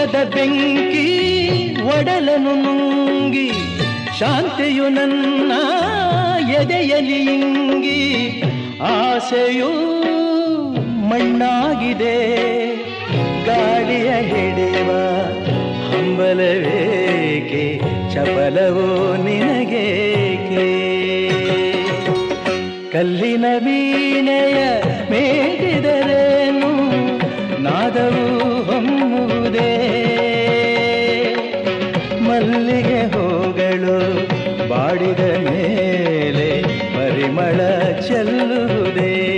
ಮೋಹದ ಬೆಂಕಿ ಒಡಲನು ನುಂಗಿ ಶಾಂತಿಯು ನನ್ನ ಎದೆಯಲಿ ಇಂಗಿ ಆಸೆಯು ಮಣ್ಣಾಗಿದೆ ಗಾಳಿಯ ಹಿಡಿಯುವ ಹಂಬಲವೇಕೆ ಚಪಲವೋ ನಿನಗೇಕೆ ಕಲ್ಲಿನ ವೀಣೆಯ ಮೇಟಿದರೇನು ನಾದವು ಹೊಮ್ಮುವುದೇ ಮಲ್ಲಿಗೆ ಹೂಗಳು ಬಾಡಿದ ಮೇಲೆ ಪರಿಮಳ ಚೆಲ್ಲ